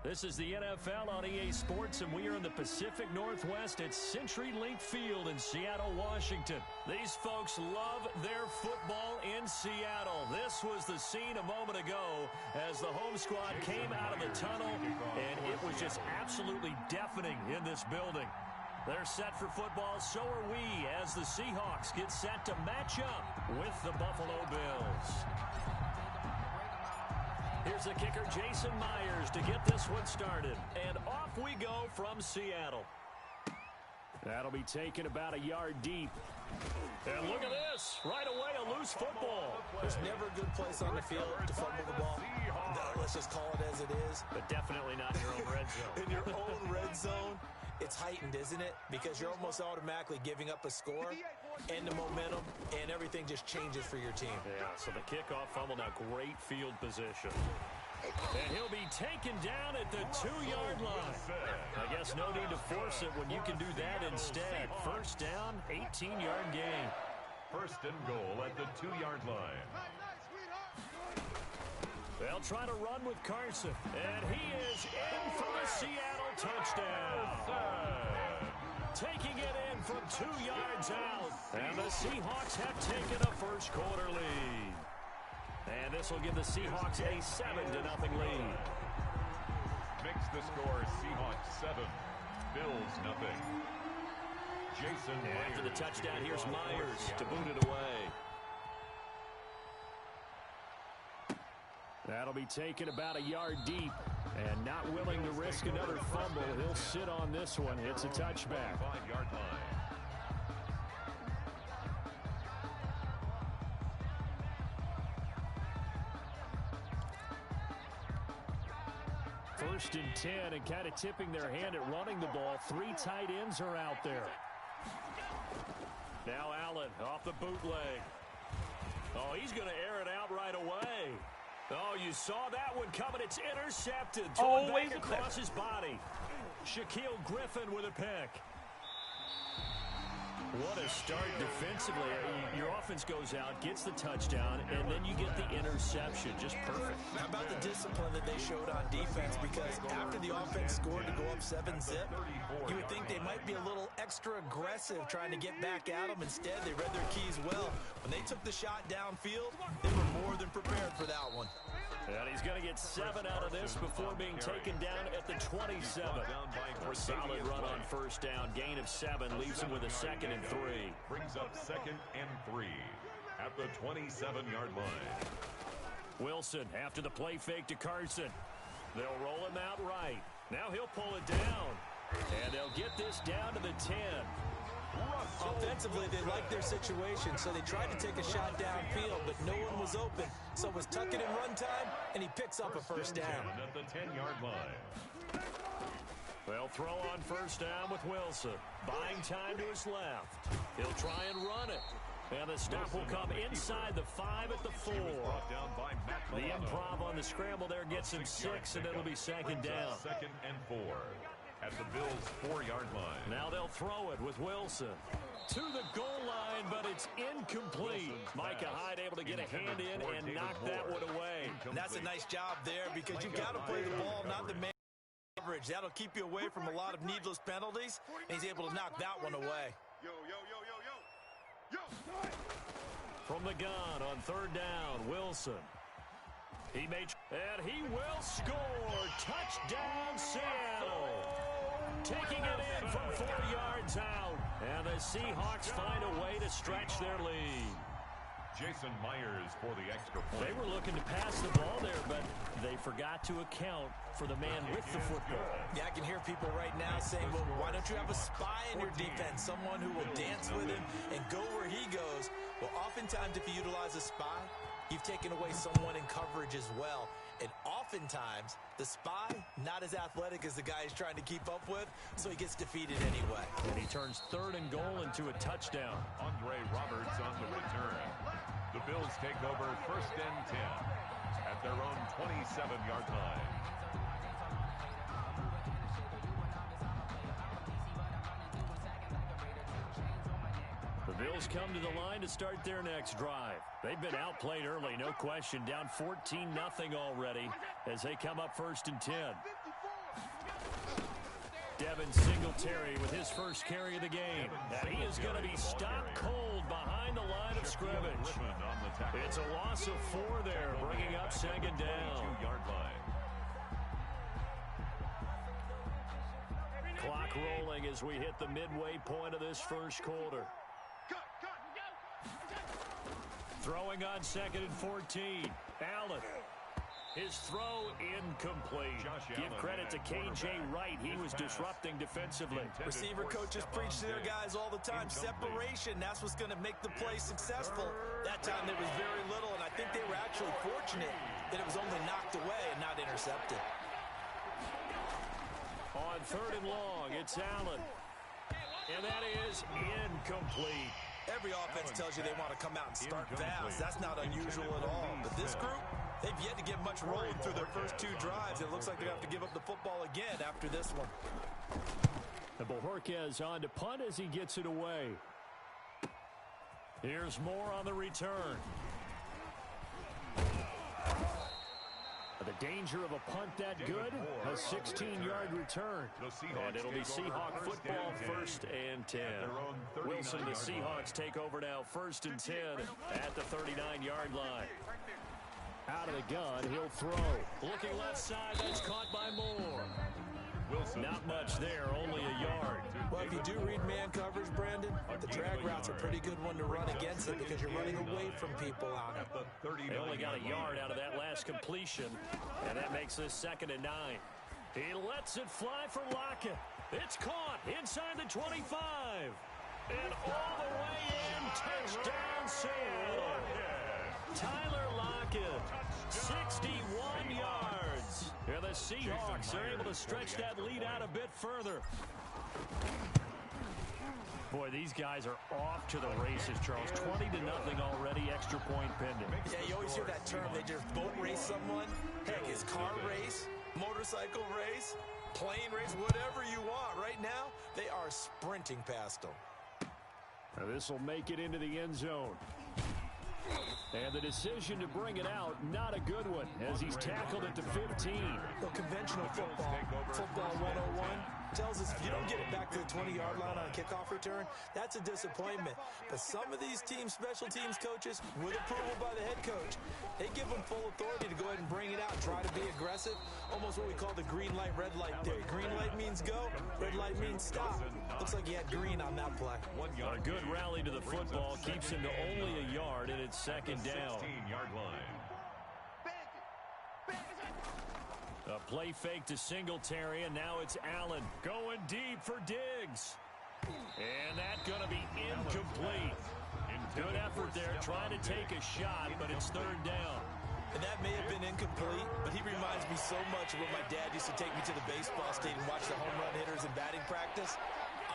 This is the NFL on EA Sports, and we are in the Pacific Northwest at CenturyLink Field in Seattle, Washington. These folks love their football in Seattle. This was the scene a moment ago as the home squad came out of the tunnel, and it was just absolutely deafening in this building. They're set for football, so are we, as the Seahawks get set to match up with the Buffalo Bills. Here's the kicker, Jason Myers, to get this one started. And off we go from Seattle. That'll be taken about a yard deep. And look at this. Right away, a loose football. There's never a good place on the field to fumble the ball. Let's just call it as it is. But definitely not in your own red zone. In your own red zone, it's heightened, isn't it? Because you're almost automatically giving up a score and the momentum, and everything just changes for your team. Yeah, so the kickoff fumble, now great field position. And he'll be taken down at the 2-yard line. I guess no need to force it when you can do that instead. First down, 18-yard gain. First and goal at the 2-yard line. They'll try to run with Carson. And he is in for the Seattle touchdown. Taking it in from 2 yards out. And the Seahawks have taken a first quarter lead. And this will give the Seahawks a 7-0 lead. Makes the score Seahawks 7, Bills 0. Jason Myers. After the touchdown, here's Myers to boot it away. That'll be taken about a yard deep. And not willing to risk another fumble, he'll sit on this one. It's a touchback. 5-yard line. First and 10, and kind of tipping their hand at running the ball. 3 tight ends are out there. Now Allen off the bootleg. Oh, he's going to air it out right away. Oh, you saw that one coming. It's intercepted. Thrown back across his body. Shaquille Griffin with a pick. What a start defensively. Your offense goes out, gets the touchdown, and then you get the interception. Just perfect. How about the discipline that they showed on defense? Because after the offense scored to go up 7-zip, you would think they might be a little extra aggressive trying to get back at them. Instead, they read their keys well. When they took the shot downfield, they were more than prepared for that one. And he's going to get 7 out of this before being taken down at the 27. A solid run on first down. Gain of 7 leaves him with a 2nd and 3. Brings up 2nd and 3 at the 27-yard line. Wilson after the play fake to Carson. They'll roll him out right. Now he'll pull it down. And they'll get this down to the 10. Offensively, they liked their situation, so they tried to take a shot downfield, but no one was open. So it was tuck it in run time, and he picks up a first down. At the 10-yard line. They'll throw on first down with Wilson. Buying time to his left. He'll try and run it. And the stop will come inside the 5 at the 4. The improv on the scramble there gets him 6, and it'll be 2nd down. 2nd and 4 at the Bills' 4-yard line. Now they'll throw it with Wilson. To the goal line, but it's incomplete. Micah Hyde able to get a hand in and knock that one away. And that's a nice job there because you got to play the ball, not the man coverage. That'll keep you away from a lot of needless penalties, and he's able to knock that one away. From the gun on 3rd down, Wilson. And he will score. Touchdown, Seattle. Taking it in from 4 yards out. And the Seahawks find a way to stretch their lead. Jason Myers for the extra point. They were looking to pass the ball there, but they forgot to account for the man with the football. Yeah, I can hear people right now saying, well, why don't you have a spy in your defense, someone who will dance with him and go where he goes? Well, oftentimes if you utilize a spy, you've taken away someone in coverage as well. And oftentimes, the spy, not as athletic as the guy he's trying to keep up with, so he gets defeated anyway. And he turns 3rd and goal into a touchdown. Andre Roberts on the return. The Bills take over 1st and 10 at their own 27-yard line. The Bills come to the line to start their next drive. They've been outplayed early, no question. Down 14-0 already as they come up 1st and 10. Devin Singletary with his first carry of the game. And he is going to be stopped cold behind the line of scrimmage. It's a loss of 4 there, bringing up second down. Clock rolling as we hit the midway point of this first quarter. Throwing on 2nd and 14. Allen. His throw incomplete. Give credit to K.J. Wright. He was disrupting defensively. Receiver coaches preach to their guys all the time. Separation, that's what's going to make the play successful. That time there was very little, and I think they were actually fortunate that it was only knocked away and not intercepted. On 3rd and long, it's Allen. And that is incomplete. Every offense tells you they want to come out and start fast. That's not unusual at all. But this group, they've yet to get much rolling through their first 2 drives. It looks like they're going to have to give up the football again after this one. And Bojorquez on to punt as he gets it away. Here's more on the return. The danger of a punt that good, a 16-yard return. And it'll be Seahawk football 1st and 10. Wilson, the Seahawks take over now 1st and 10 at the 39-yard line. Out of the gun, he'll throw. Looking left side, that's caught by Moore. Not much there, only a yard. Well, if you do read man coverage, Brandon, the drag route's a pretty good one to run against it because you're running away from people out of it. They only got a yard out of that last completion, and that makes this 2nd and 9. He lets it fly for Lockett. It's caught inside the 25. And all the way in, touchdown Seattle. Tyler Lockett, 61 yards. And the Seahawks are able to stretch that lead out a bit further. Boy, these guys are off to the races, Charles. 20-0 already, extra point pending. Yeah, you always hear that term. They just boat race someone. Heck, it's car race, motorcycle race, plane race, whatever you want. Right now, they are sprinting past them. This will make it into the end zone. And the decision to bring it out, not a good one, as he's tackled at the 15. Well, conventional football 101, tells us if you don't get it back to the 20-yard line on a kickoff return, that's a disappointment. But some of these special teams coaches, with approval by the head coach, they give them full authority to go ahead and bring it out, try to be aggressive, almost what we call the green light, red light theory. Green light means go, red light means stop. Looks like he had green on that play. A good rally to the football keeps him to only a yard, and it's 2nd down. 16-yard line. A play fake to Singletary, and now it's Allen going deep for Diggs. And that's going to be incomplete. Good effort there, trying to take a shot, but it's 3rd down. And that may have been incomplete, but he reminds me so much of when my dad used to take me to the baseball stadium and watch the home run hitters in batting practice.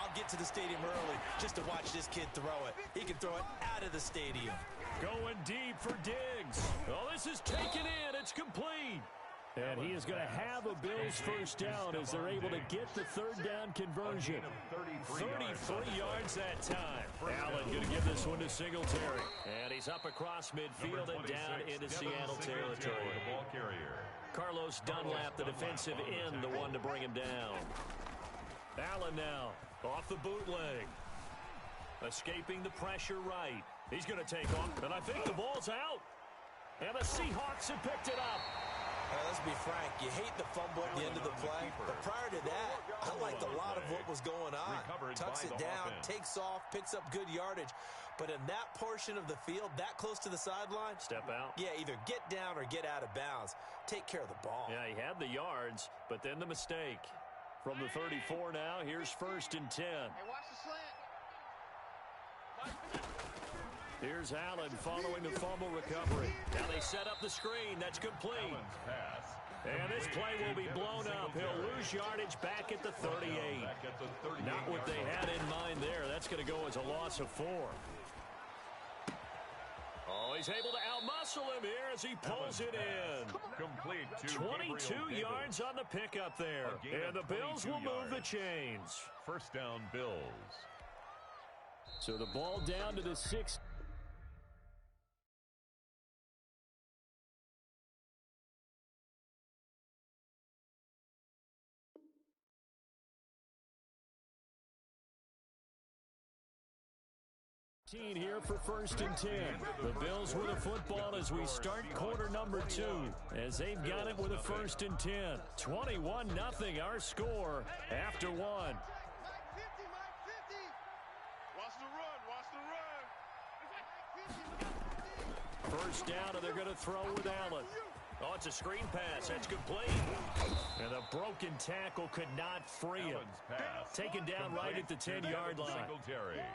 I'll get to the stadium early just to watch this kid throw it. He can throw it out of the stadium. Going deep for Diggs. Oh, this is taken in. It's complete. And he is going to have a Bills first down as they're able to get the 3rd down conversion. 33 yards that time. Allen going to give this one to Singletary. And he's up across midfield and down into Seattle territory. Carlos Dunlap, the defensive end, the one to bring him down. Allen now off the bootleg. Escaping the pressure right. He's going to take off, and I think the ball's out. And the Seahawks have picked it up. Let's be frank, you hate the fumble at the end of the play, but prior to that, I liked a lot of what was going on. Tucks it down, takes off, picks up good yardage. But in that portion of the field, that close to the sideline, step out. Yeah, either get down or get out of bounds. Take care of the ball. Yeah, he had the yards, but then the mistake. From the 34 now, here's 1st and 10. Hey, watch the slant. Here's Allen following the fumble recovery. Now they set up the screen. That's complete. And this play will be blown up. He'll lose yardage back at the 38. Not what they had in mind there. That's going to go as a loss of 4. Oh, he's able to outmuscle him here as he pulls it in. Complete to 22 yards on the pickup there. And the Bills will move the chains. First down, Bills. So the ball down to the 6. Here for 1st and 10. The Bills with a football as we start quarter number 2, as they've got it with a 1st and 10. 21-0 our score after 1. Watch the run. First down, and they're going to throw with Allen. Oh, it's a screen pass. That's complete. And a broken tackle could not free him. Taken down right at the 10-yard line.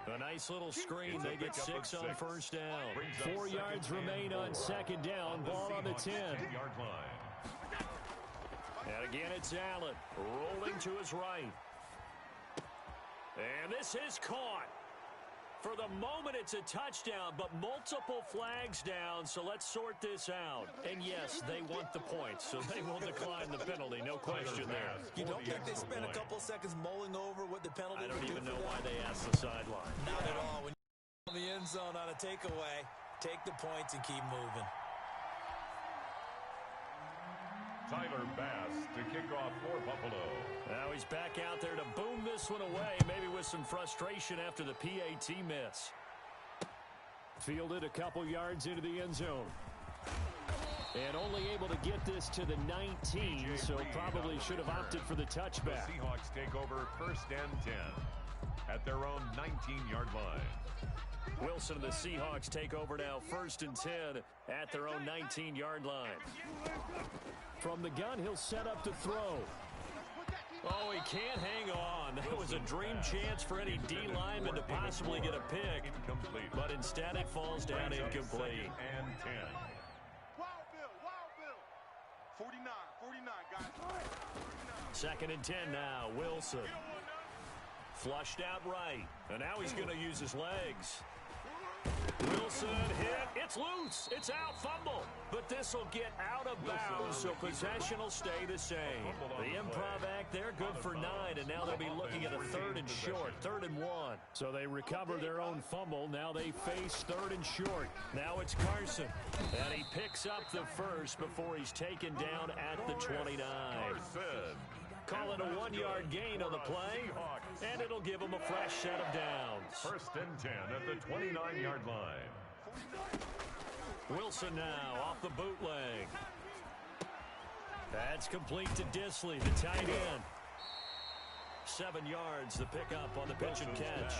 A nice little screen. They get 6 on first down. 4 yards remain on second down. Ball on the 10. And again, it's Allen rolling to his right. And this is caught. For the moment, it's a touchdown, but multiple flags down, so let's sort this out. And yes, they want the points, so they will decline the penalty, no question there. You don't think they spent a couple seconds mulling over what the penalty I would don't do even know for why them? they asked the sideline. Not at all. When you're in the end zone on a takeaway, take the points and keep moving. Tyler Bass to kick off for Buffalo. Now he's back out there to boom this one away, maybe with some frustration after the PAT miss. Fielded a couple yards into the end zone. And only able to get this to the 19, so probably should have opted for the touchback. The Seahawks take over 1st and 10 at their own 19-yard line. Wilson and the Seahawks take over now 1st and 10 at their own 19-yard line. From the gun, he'll set up to throw. Oh, he can't hang on. That was a dream chance for any D lineman to possibly get a pick. Incomplete. But instead it falls down incomplete. And 10. Wild Bill. 49, guys. 2nd and 10 now. Wilson. Flushed out right. And now he's going to use his legs. Wilson hit. It's loose. It's out. Fumble. But this will get out of bounds, so possession will stay the same. The improv act, they're good for 9, and now they'll be looking at a 3rd and short, 3rd and 1. So they recover their own fumble. Now they face 3rd and short. Now it's Carson. And he picks up the first before he's taken down at the 29. Call it a 1-yard gain on the play, and it'll give him a fresh set of downs. 1st and 10 at the 29-yard line. Wilson now off the bootleg. That's complete to Disley, the tight end. 7 yards, the pickup on the pitch and catch.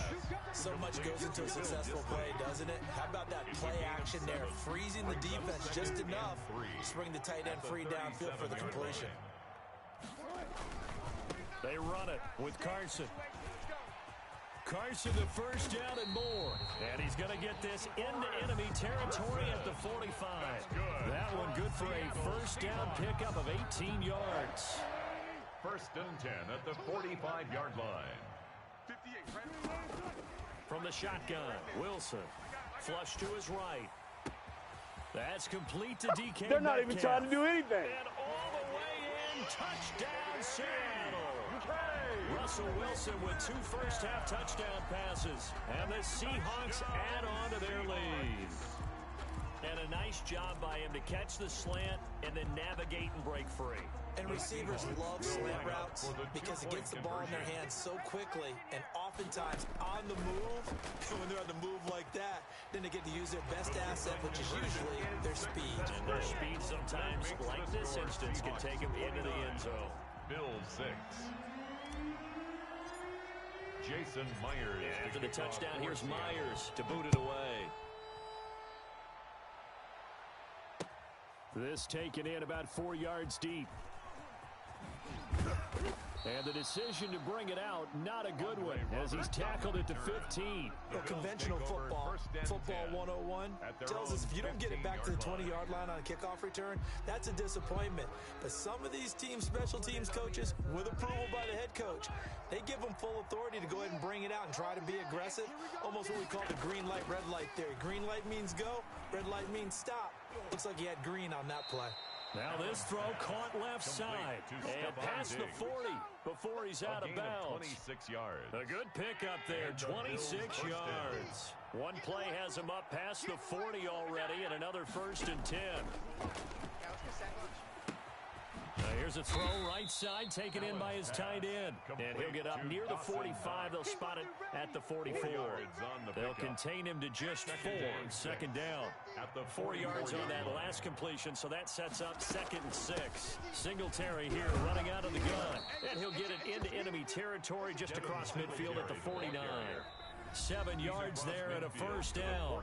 So much goes into a successful play, doesn't it? How about that play action there? Freezing the defense just enough to bring the tight end free downfield for the completion. They run it with Carson. Carson, the first down and more. And he's going to get this into enemy territory at the 45. That one good for a first down pickup of 18 yards. 1st and 10 at the 45-yard line. 58, From the shotgun, Wilson. Flush to his right. That's complete to DK. They're not even trying to do anything. And all the way in, touchdown Seattle. Russell Wilson with 2 first-half touchdown passes. And the Seahawks add on to their lead. And a nice job by him to catch the slant and then navigate and break free. And receivers love slant routes because it gets the ball in their hands so quickly and oftentimes on the move. And when they're on the move like that, then they get to use their best asset, which is usually their speed. And their speed sometimes, like this instance, can take them into the end zone. Bills 6. Jason Myers. After the touchdown, here's Myers to boot it away. This taken in about 4 yards deep. And the decision to bring it out, not a good one, as he's tackled it to 15. Well, conventional football 101, tells us if you don't get it back to the 20-yard line on a kickoff return, that's a disappointment. But some of these teams, special teams coaches, with approval by the head coach, they give them full authority to go ahead and bring it out and try to be aggressive. Almost what we call the green light, red light theory. Green light means go, red light means stop. Looks like he had green on that play. Now this throw caught left side and past the 40 before he's out of bounds. 26 yards. A good pickup there, 26 yards. One play has him up past the 40 already, and another 1st and 10. Now here's Here's a throw right side, taken in by his tight end. And he'll get up near the 45. They'll spot it at the 44. They'll contain him to just 4. Second down. 4 yards on that last completion, so that sets up 2nd and 6. Singletary here running out of the gun. And he'll get it into enemy territory just across midfield at the 49. 7 yards there and a first down.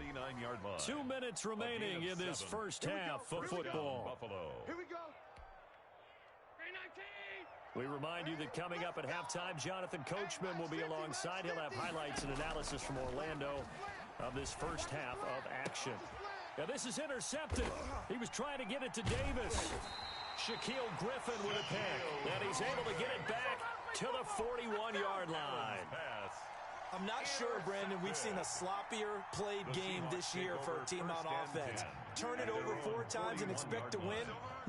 2 minutes remaining in this first half of football. Here we go. We remind you that coming up at halftime, Jonathan Coachman will be alongside. He'll have highlights and analysis from Orlando of this first half of action. Now this is intercepted. He was trying to get it to Davis. Shaquille Griffin with a pick. And he's able to get it back to the 41-yard line. I'm not sure, Brandon, we've seen a sloppier played game this year for a team on offense. Turn it over 4 times and expect to win?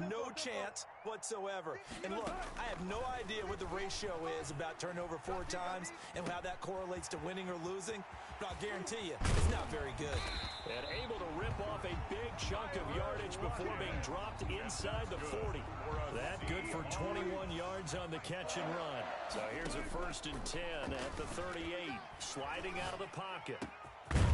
No chance whatsoever. And look, I have no idea what the ratio is about turnover 4 times and how that correlates to winning or losing, but I'll guarantee you, it's not very good. And able to rip off a big chunk of yardage before being dropped inside the 40. That good for 21 yards on the catch and run. So here's a 1st and 10 at the 38. Sliding out of the pocket.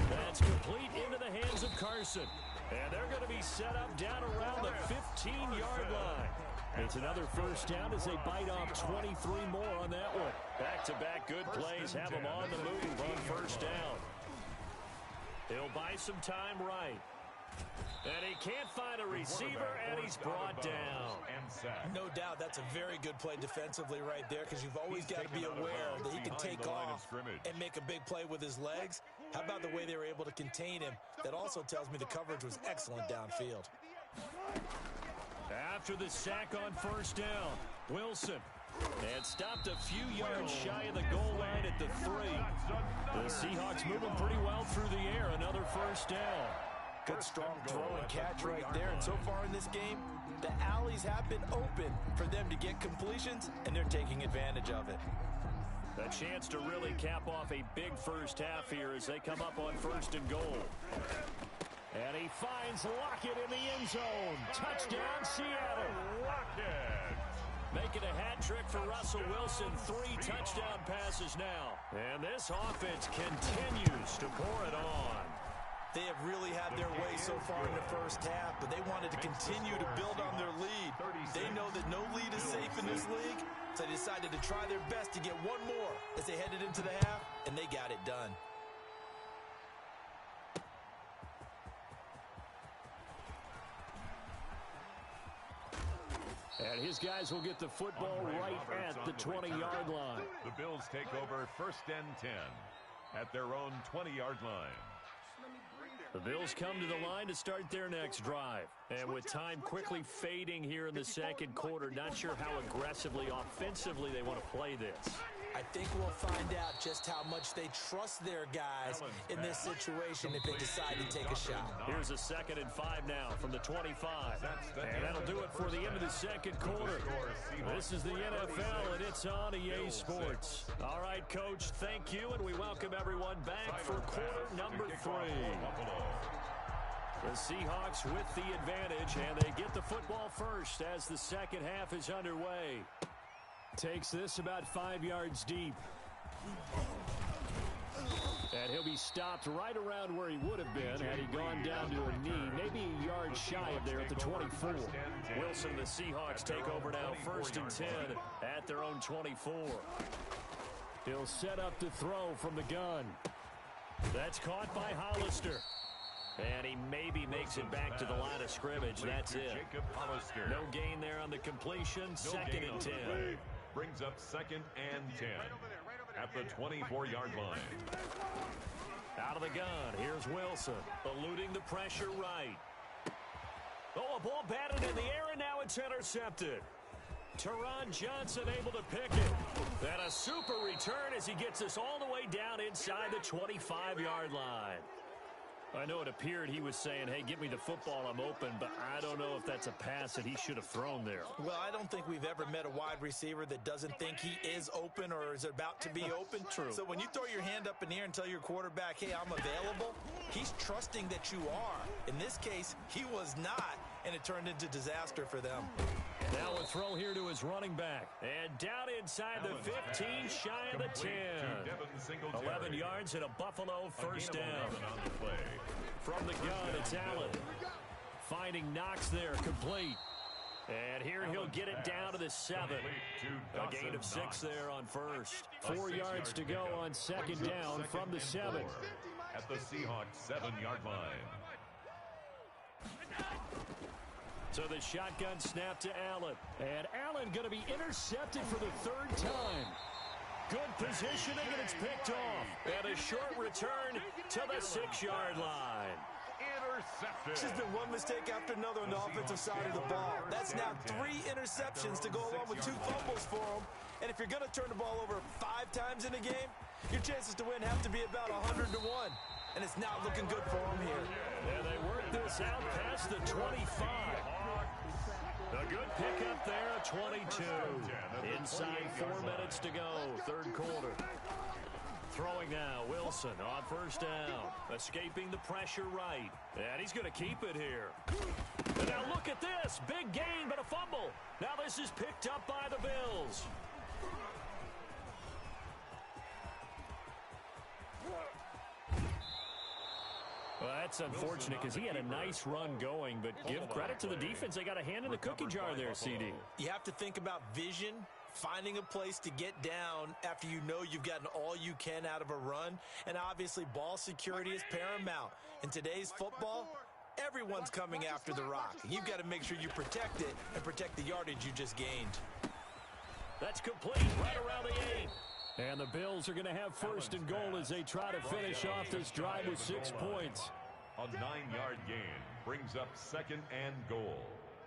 That's complete into the hands of Carson. And they're going to be set up down around the 15-yard line. It's another first down as they bite off 23 more on that one. Back-to-back good plays have them on the move on first down. He'll buy some time right. And he can't find a receiver, and he's brought down. No doubt that's a very good play defensively right there, because you've always got to be aware that he can take off and make a big play with his legs. How about the way they were able to contain him? That also tells me the coverage was excellent downfield. After the sack on first down, Wilson. And stopped a few yards shy of the goal line at the 3. The Seahawks moving pretty well through the air. Another first down. Good strong throw and catch right there. And so far in this game, the alleys have been open for them to get completions, and they're taking advantage of it. A chance to really cap off a big first half here as they come up on 1st and goal. And he finds Lockett in the end zone. Touchdown, Seattle. Lockett. Making a hat trick for Russell Wilson. 3 touchdown passes now. And this offense continues to pour it on. They have really had their way so far in the first half, but they wanted to continue to build on their lead. They know that no lead is safe in this league, so they decided to try their best to get one more as they headed into the half, and they got it done. And his guys will get the football right at the 20-yard line. The Bills take over 1st and 10 at their own 20-yard line. The Bills come to the line to start their next drive. And with time quickly fading here in the second quarter, not sure how aggressively, offensively they want to play this. I think we'll find out just how much they trust their guys in this situation if they decide to take a shot. Here's a 2nd and 5 now from the 25. And that'll do it for the end of the second quarter. This is the NFL, and it's on EA Sports. All right, Coach, thank you, and we welcome everyone back for quarter number 3. The Seahawks with the advantage, and they get the football first as the second half is underway. Takes this about 5 yards deep. And he'll be stopped right around where he would have been had he gone down to a knee, maybe a yard shy of there at the 24. Wilson and the Seahawks take over now, 1st and 10 at their own 24. He'll set up to throw from the gun. That's caught by Hollister. And he maybe makes it back to the line of scrimmage. That's it. No gain there on the completion. 2nd and 10. Brings up 2nd and 10 at the 24-yard line. Out of the gun. Here's Wilson. Eluding the pressure right. Oh, a ball batted in the air, and now it's intercepted. Teron Johnson able to pick it. And a super return as he gets us all the way down inside the 25-yard line. I know it appeared he was saying, hey, give me the football, I'm open, but I don't know if that's a pass that he should have thrown there. Well, I don't think we've ever met a wide receiver that doesn't think he is open or is about to be open. True. So when you throw your hand up in the air and tell your quarterback, hey, I'm available, he's trusting that you are. In this case, he was not, and it turned into disaster for them. Now a throw here to his running back. And down inside the 15, shy of the 10. 11 yards and a Buffalo first down. From the gun, it's Allen. Finding Knox there, complete. And here he'll get it down to the 7. A gain of 6 there on first. 4 yards to go on second down from the 7. At the Seahawks 7-yard line. So the shotgun snap to Allen. And Allen going to be intercepted for the 3rd time. Good positioning, and it's picked off. And a short return to the 6-yard line. Intercepted. This has been one mistake after another on the offensive side of the ball. That's now 3 interceptions to go along with 2 fumbles for him. And if you're going to turn the ball over 5 times in a game, your chances to win have to be about 100 to 1. And it's not looking good for him here. And they work this out past the 25. A good pickup there, a 22. Inside 4 minutes to go, 3rd quarter. Throwing now, Wilson on first down. Escaping the pressure right. And he's going to keep it here. And now look at this. Big gain, but a fumble. Now this is picked up by the Bills. Well, that's unfortunate because he had a nice run going, but give credit to the defense. They got a hand in the cookie jar there, CD. You have to think about vision, finding a place to get down after you know you've gotten all you can out of a run. And obviously, ball security is paramount. In today's football, everyone's coming after the rock. You've got to make sure you protect it and protect the yardage you just gained. That's complete right around the 8. And the Bills are going to have first and goal as they try to finish off this drive with 6 points. A 9-yard gain brings up 2nd and goal.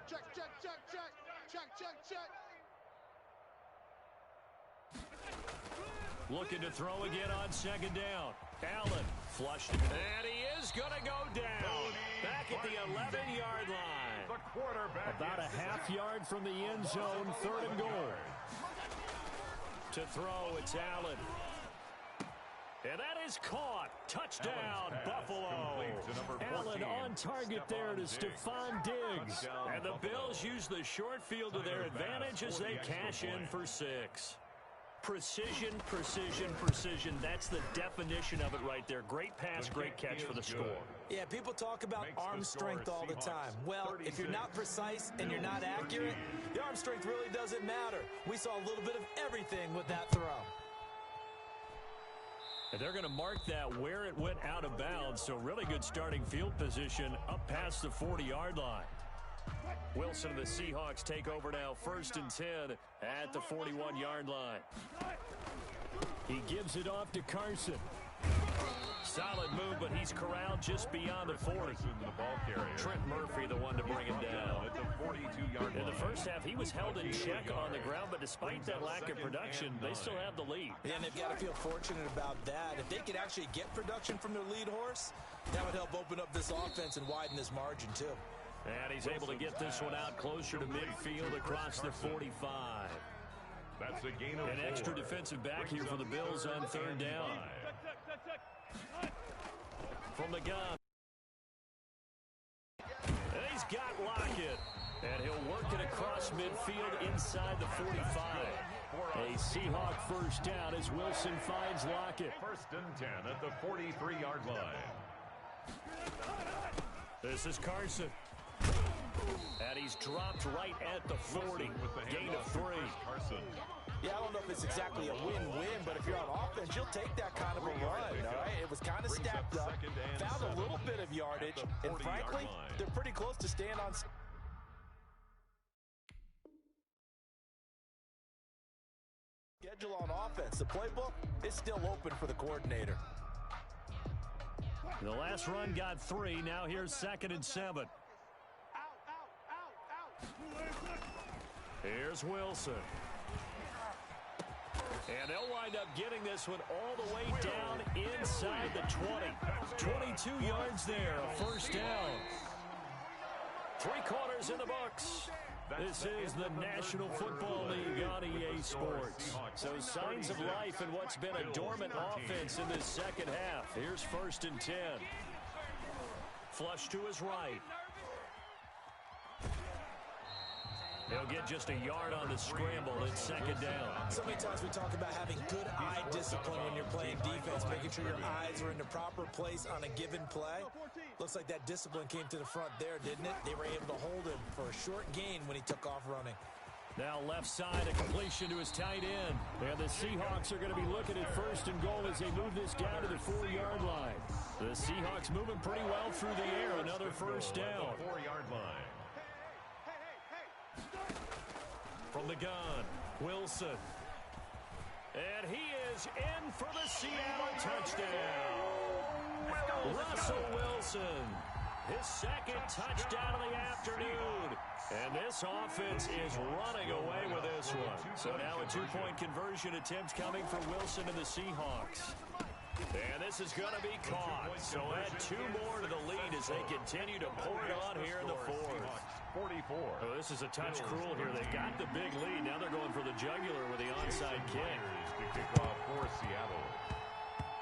Check, check, check, check. Check, check, check. Looking to throw again on 2nd down. Allen flushed. And he is going to go down. Back at the 11-yard line. The quarterback about a half yard from the end zone, 3rd and goal. To throw, it's Allen. And that is caught. Touchdown, Buffalo. Allen on target there to Stephon Diggs. And the Bills use the short field to their advantage as they cash in for 6. Precision, precision, precision. That's the definition of it right there. Great pass, great catch for the score. Yeah, people talk about arm strength all the time. Well, if you're not precise and you're not accurate, the arm strength really doesn't matter. We saw a little bit of everything with that throw. And they're going to mark that where it went out of bounds, so really good starting field position up past the 40-yard line. Wilson and the Seahawks take over now, 1st and 10 at the 41-yard line. He gives it off to Carson. Solid move, but he's corralled just beyond the 40. Trent Murphy, the one to bring him down. In the first half, he was held in check on the ground, but despite that lack of production, they still have the lead. And they've got to feel fortunate about that. If they could actually get production from their lead horse, that would help open up this offense and widen this margin, too. And he's able to get this one out closer to midfield across the 45. That's a gain of 4. An extra defensive back here for the Bills on 3rd down. From the gun. And he's got Lockett. And he'll work it across midfield inside the 45. A Seahawk first down as Wilson finds Lockett. 1st and 10 at the 43-yard line. This is Carson. And he's dropped right at the 40. Gain of 3. Yeah, I don't know if it's exactly a win-win, but if you're on offense, you'll take that kind of a run, all right? It was kind of stacked up, found a little bit of yardage, and frankly, they're pretty close to staying on schedule on offense. The playbook is still open for the coordinator. The last run got 3. Now here's 2nd and 7. Here's Wilson. And they'll wind up getting this one all the way down inside the 20. 22 yards there, a first down. 3 quarters in the books. This is the National Football League on EA Sports. So signs of life in what's been a dormant offense in this second half. Here's 1st and 10. Flush to his right. He'll get just a yard on the scramble. It's second down. So many times we talk about having good eye discipline when you're playing defense, making sure your eyes are in the proper place on a given play. Looks like that discipline came to the front there, didn't it? They were able to hold him for a short gain when he took off running. Now left side, a completion to his tight end. And the Seahawks are going to be looking at first and goal as they move this down to the 4-yard line. The Seahawks moving pretty well through the air. Another first down. 4-yard line. From the gun, Wilson. And he is in for the Seattle touchdown. Russell Wilson, his second touchdown of the afternoon. And this offense is running away with this one. So now a two-point conversion attempt coming for Wilson and the Seahawks. And this is going to be caught. So add 2 more to the lead as they continue to pour it on here in the fourth. 44. Oh, this is a touch cruel here. They got the big lead. Now they're going for the jugular with the onside kick. To kick off for Seattle.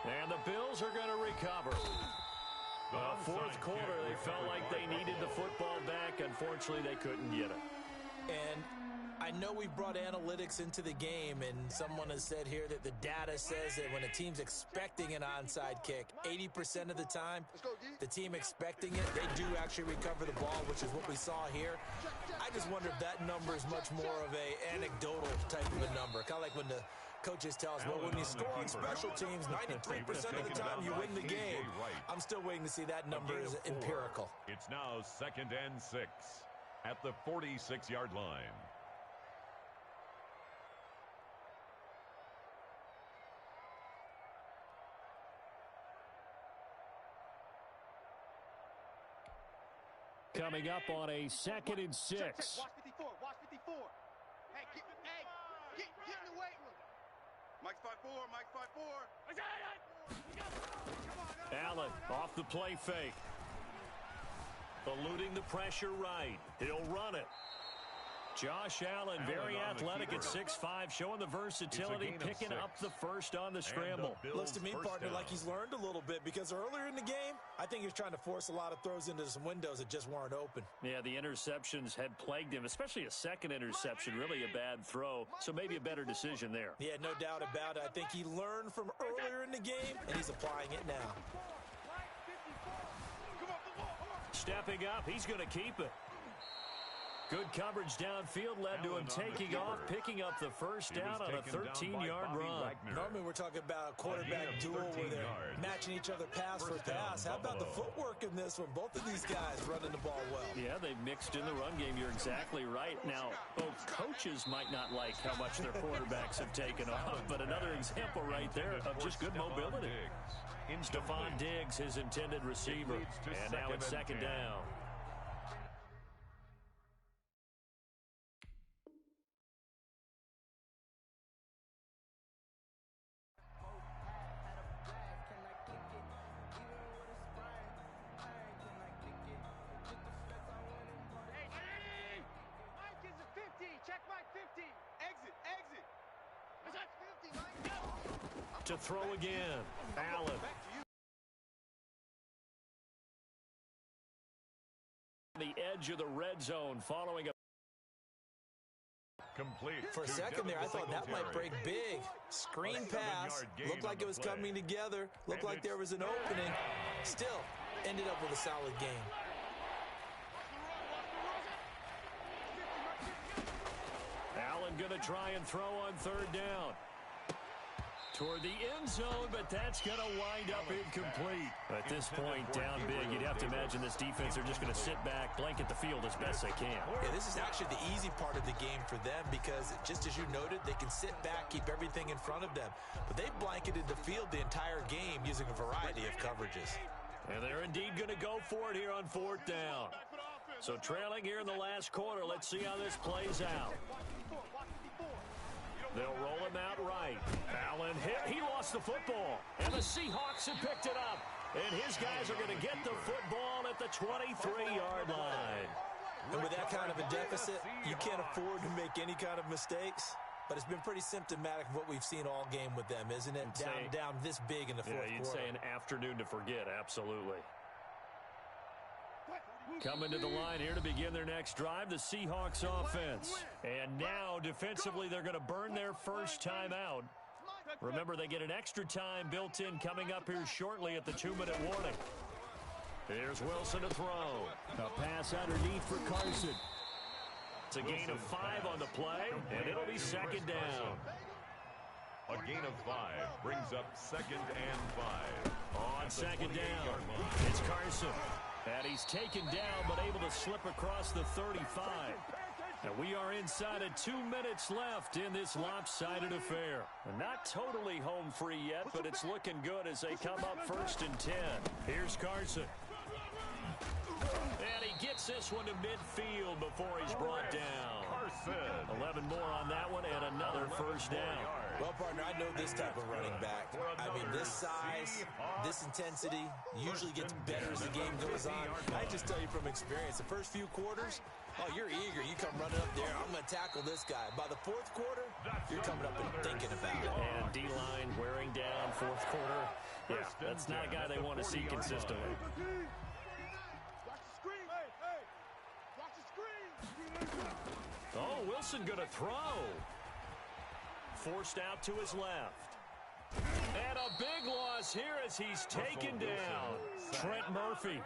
And the Bills are going to recover. Fourth quarter, they felt like they needed the football back. Unfortunately, they couldn't get it. And I know we brought analytics into the game, and someone has said here that the data says that when a team's expecting an onside kick, 80% of the time, the team expecting it, they do actually recover the ball, which is what we saw here. I just wonder if that number is much more of a anecdotal type of a number, kind of like when the coaches tell us, well, when you score on special teams, 93% of the time you win the game. I'm still waiting to see that number is empirical. It's now 2nd and 6 at the 46-yard line. Coming up on a 2nd and 6. Watch 54. Watch 54. Hey, get in the weight room. Mike's 5'4". Mike's 5'4". Allen off the play fake. Eluding the pressure right. He'll run it. Josh Allen, very athletic at 6'5", showing the versatility, picking up the first on the scramble. Looks to me, partner, like he's learned a little bit, because earlier in the game, I think he was trying to force a lot of throws into some windows that just weren't open. Yeah, the interceptions had plagued him, especially a second interception, really a bad throw, so maybe a better decision there. Yeah, no doubt about it. I think he learned from earlier in the game, and he's applying it now. Stepping up, he's going to keep it. Good coverage downfield led to him taking off, picking up the first down on a 13-yard run. Normally we're talking about a quarterback duel where they're matching each other pass for pass. How about the footwork in this one? Both of these guys running the ball well. Yeah, they've mixed in the run game. You're exactly right. Now, both coaches might not like how much their quarterbacks have taken off, but another example right there of just good mobility. Stephon Diggs, his intended receiver, and now it's second down. To throw again, Allen. The edge of the red zone following a complete. For a second there, I thought that might break big. Screen pass. Looked like it was coming together. Looked like there was an opening. Still, ended up with a solid game. Allen going to try and throw on third down. Toward the end zone, but that's going to wind up incomplete. At this point, down big, you'd have to imagine this defense are just going to sit back, blanket the field as best they can. Yeah, this is actually the easy part of the game for them because, just as you noted, they can sit back, keep everything in front of them. But they blanketed the field the entire game using a variety of coverages. And they're indeed going to go for it here on fourth down. So trailing here in the last quarter, let's see how this plays out. They'll roll him out right. Allen hit. He lost the football. And the Seahawks have picked it up. And his guys are going to get the football at the 23-yard line. And with that kind of a deficit, you can't afford to make any kind of mistakes. But it's been pretty symptomatic of what we've seen all game with them, isn't it? Down this big in the fourth quarter. Yeah, you'd say an afternoon to forget, absolutely. Coming to the line here to begin their next drive, the Seahawks offense. And now, defensively, they're going to burn their first time out. Remember, they get an extra time built in coming up here shortly at the 2-minute warning. Here's Wilson to throw. A pass underneath for Carson. It's a gain of 5 on the play, and it'll be second down. A gain of 5 brings up 2nd and 5. On second down, it's Carson. And he's taken down, but able to slip across the 35. And we are inside of 2 minutes left in this lopsided affair. Not totally home free yet, but it's looking good as they come up 1st and 10. Here's Carson. And he gets this one to midfield before he's brought down. 11 more on that one and another first down. Well, partner, I know this type of running back. I mean, this size, this intensity usually gets better as the game goes on. I just tell you from experience, the first few quarters, oh, you're eager. You come running up there, I'm going to tackle this guy. By the 4th quarter, you're coming up and thinking about it. And D-line wearing down 4th quarter. Yeah, that's not a guy they want to see consistently. Oh, Wilson going to throw. Forced out to his left. And a big loss here as he's taken down. Trent Murphy,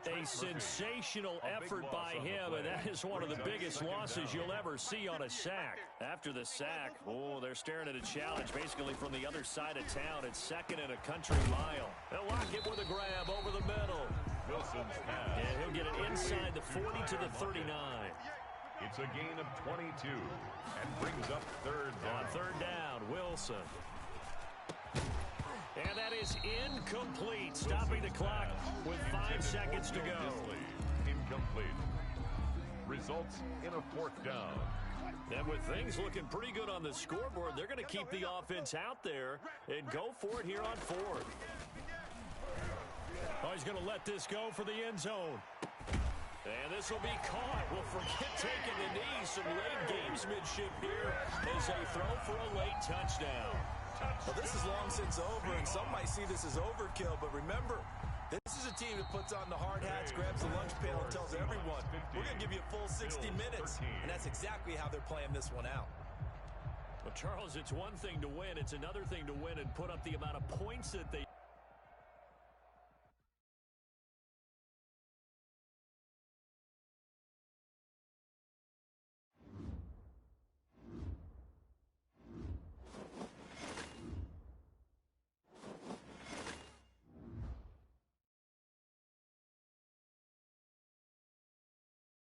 a sensational effort by him, and that is one of the biggest losses you'll ever see on a sack. After the sack, oh, they're staring at a challenge basically from the other side of town. It's 2nd and a country mile. They'll lock it with a grab over the middle. Wilson's pass. And he'll get it inside the 40 to the 39. It's a gain of 22 and brings up 3rd down. On 3rd down, Wilson. And that is incomplete, stopping the clock with 5 seconds to go. Incomplete. Results in a 4th down. And with things looking pretty good on the scoreboard, they're going to keep the offense out there and go for it here on 4th. Oh, he's going to let this go for the end zone. And this will be caught. We'll forget taking the knee. Some late gamesmanship here as they throw for a late touchdown. Well, this is long since over, and some might see this as overkill. But remember, this is a team that puts on the hard hats, grabs the lunch pail, and tells everyone, we're going to give you a full 60 minutes. And that's exactly how they're playing this one out. Well, Charles, it's one thing to win. It's another thing to win and put up the amount of points that they